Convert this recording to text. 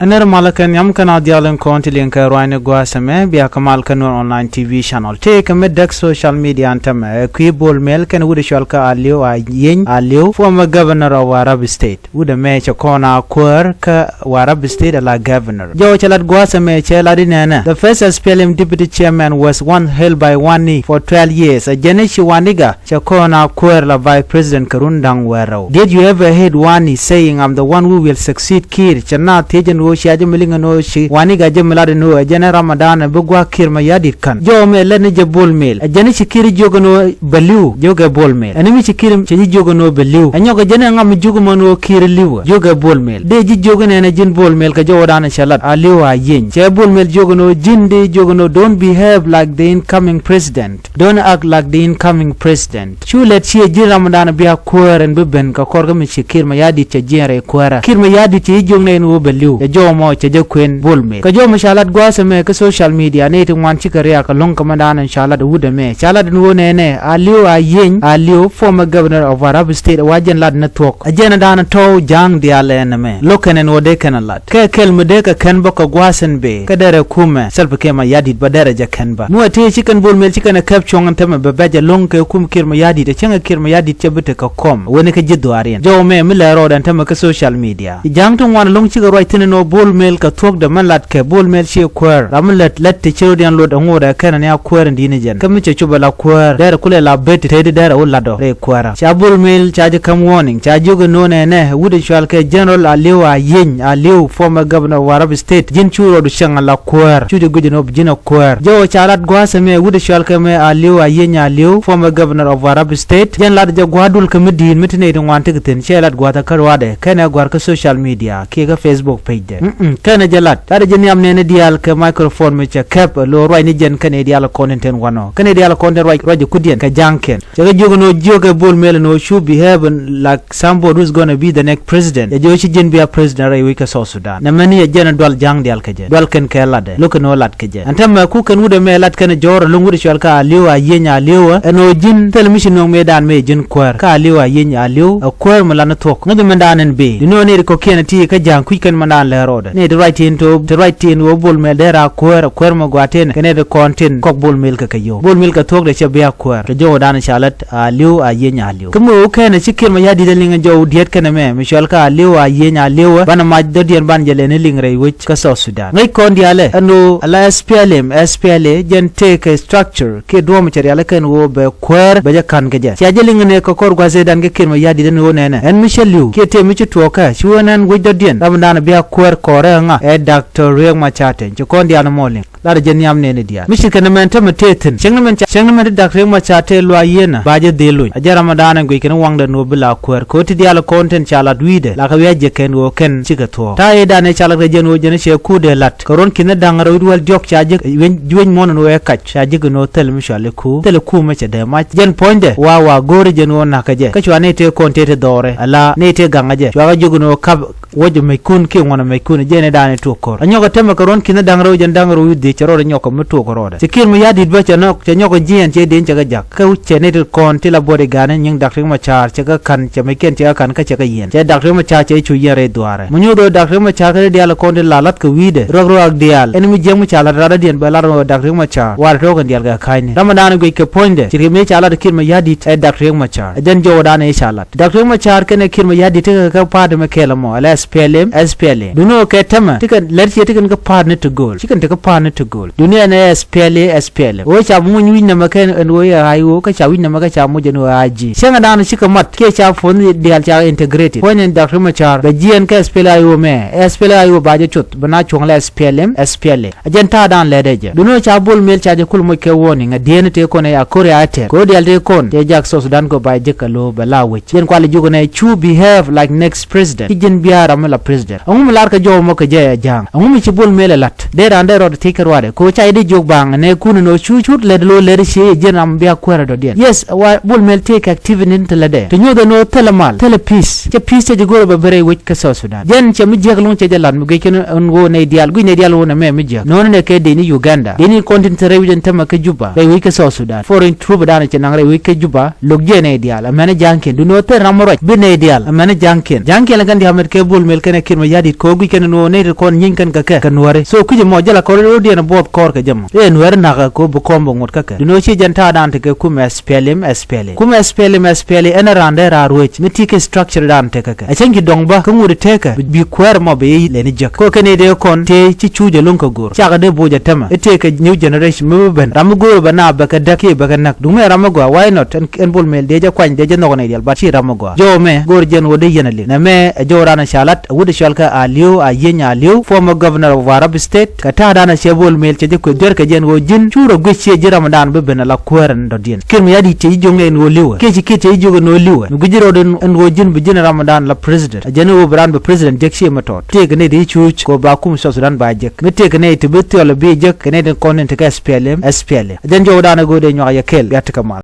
Aner malakan yam kana dialen konti linka roine gwasame biya kamal kanur online TV channel take medak social media antame kuibol mel kan wude shalka alio a yen alio former governor of Warab state wude me chakona kwar ka Warab state la governor jo chalat gwasame cheladi nana the first SPLM deputy chairman was one held by one knee for 12 years a jenishi waniga chakona kwar la vice president karundang wero. Did you ever heard Wani saying I'm the one who will succeed Kir chana tejen shaje milinga no shi wani ga jemlade no ajana Ramadan bugwa kirma yadit kan jo me lene je bol mel ajani shikiri jogono baliu joga bol mel animi shikiri chi jogono baliu anyoga jana ngam jogomo no kir liwa joga bol mel de ji jogone na jin bol mel ka jodana shalat aliwa yen che bol mel jogono jinde jogono don't behave like the incoming president, don't act like the incoming president. Chulet chi ji Ramadan biya kuaren beben ka korga mi shikir ma yadit che jere kuara kirma yadit chi jogne no baliu mo che kwen bolme ka jo mashalat gwasa me ka social media ne tin wan chikariya ka long kamandana inshallah wuda me inshallah no ne aliu ayen aliu former governor of Warab state wajen lad na tok ajena dana to jang diale na me lokanen wode kan lad ka kelme de ka kan baka gwasan be ka dare kuma self kema yadit ba daraja kan ba no te chikan bolme chikan kap chongan tama ba baja long ka kum kirma yadit te chenga kirma yadit te bute ka kom woni ka jiddo arien jo me mila rodan tama ka social media jang ton wan long chiga right no bol mel ka tok da man lat ke bol mel she kwar ramlet lat te chodian lod ngoda kana ne kwar ndine jen kam che chuba la kwar dare kule la bet te de dare wala do re kwara cha bol mel cha je kam warning cha jogo no ne wude shwal ke general aliwa yen aliu former governor of Warab state jin churo du shanga la kwar chude gudino jina kwar jo cha lat gwasa me wude shwal ke me aliwa yen aliu former governor of Warab state jen lat je gwadul ke medin mitine do wante gten che lat gwata karwade kana gwar ka social media ke ga Facebook page kana jalat tare jeni am nene dial ke microphone me cha cap lo roy ni jen kane dial content wano kane dial content roy kudien ka janken jaga jogono joge bol mel no should behave like somebody who's going to be the next president ya jochi jen be a president ray we ka South Sudan na mani ya jen dol jang dial ke jen dol ken ke lade lo ken lat ke jen antam ku ken wude me lat ken jor lo ngudi shwal ka aliwa yenya aliwa no jin television no me dan me jin kwar ka aliwa yenya aliwa kwar malana tok ngade mandanen be no ne ko kenati ka jang ku ken mandan le roda ne the right into the right in wo bol mel dera kwar mo gwaten kene de content kok bol mel ka kayo bol mel ka tok de che be kwar ke jo dan shalat aliu ayenya aliu kumu kene sikir ma yadi de linga jo diet kene me mishal ka aliu ayenya aliu bana ma de dien ban jele ne lingre wich ka South Sudan ngai kon diale anu ala SPLA jen take structure ke do material ken wo be kwar be ja kan ke ja ya jelinga ne ko kor gwaze dan ke kirma yadi de no ne en michelu ke te mi to ka shuanan wo de dien ramdana be kwar kore nga Dr. Riek Machate chokondi ana molin la jeni am nene dia mishi kana men tamatetin chengmen Dr. Riek Machate lo ayena baje delu ajara madana go ikena wangda no bila kwar ko ti dia la content chala duide la ka weje ken wo ken chiga to ta e dane chala ga jeno jene she kude lat koron kina dangara wal jok chaje wen mon no e kach chaje no tel mishale ku me de ma jen ponde wa gore jeno na ka je ka chwane te content dore ala ne te gangaje chwa jogo no kab wojo me kun ki ngona me kun jene dane to kor anyoga tema koron kina dangaro jen dangaro wudi charo nyoko mutu koroda sikir mu yadi ba chano nyoko jien che den chaga jak ka uche ne kon tila bode gane nying Dr. Machar chaga kan che me ken chaga kan ka chaga yen che Dr. Machar che chu yere duare munyo do Dr. Machar ka dial kon de lalat ka wide rogro ak dial enmi jemu chala rada dien ba laro Dr. Machar war to kan dial ga kaine ramadan go ke ponde chiri me chala de kir me yadi e Dr. Machar den jo dane e chala Dr. Machar ken kir me yadi te ka pad me kela mo ala SPLA duno ke tema tikan lerchi tikan ka partner to goal tikan te ka partner to goal dunia na SPLA o cha mun win na makan en wo ya hayo ka cha win na maka cha muje no aji senga dan shika mat ke cha fon de al cha integrated ponen Dr. Machar ba jien ka SPLA yo me SPLA yo ba je chut bana chong la SPLA ajenta dan le deje duno cha bol mel cha je kul mo ke woni nga den te ko na ya korea ate ko de al te kon te jak South Sudan ko ba je ka lo ba la wech yen kwali jugo na chu behave like next president kijin biara mala president angum lar ka jo mo ka je jang angum ci bol mel lat de ran de rod te wade ko cha ide jog bang ne kun no chuchut le lo le she jenam bia kwara do den yes wa bol mel take activity in tele de to nyodo no telemal tele peace che peace je goro ba bere wich ka South Sudan jen che mi jeg lon che jalan mu ge ken ngo ne dial gu ne dial wona me mi je non ne ke de ni Uganda de ni content revision tema ka juba be wich ka South Sudan foreign troop dana che nangre wich ka juba log je ne dial amane janken du no te ramoro bi ne dial amane janken la kan di hamet ke bol bol mel ken kirma yadi ko gu ken no ne ko nyin kan ka ka nuare so kuje mo jala ko ro di na bob kor ka jam nuare na ka ko bu kombo ngot ka dino chi janta dan te ku mes pelem ena rande ra roch miti ke structure dan te ka a changi dongba ka ngure te ka bi kwer mo be le ni jak ko ken de kon te ci chuje lon ka gor cha de boja tama ete ka new generation mo ben ram gor bana ba ka dake ba ka nak dume ram go why not en bol mel de ja kwany de ja no ne dial ba ci ram go jo me gor jen wo de yenale na me jo rana shalat wude shalka aliu a yenya aliu former governor of Arab state ka ta dana shebol mel ce ko der ka jen go jin churo gwe je ramadan be ben la kweren do dien kirmi yadi te jonge en wo liwa ke ci ke te jogo no liwa mi gujiro den en go jin be jin ramadan la president ajene wo bran be president dekshi matot te ne de chuch ko ba kum so sudan ba jek mi te ne te be to le be jek ne den konent ka SPLM ajen jo dana go de nyo ya kel ya ta kamal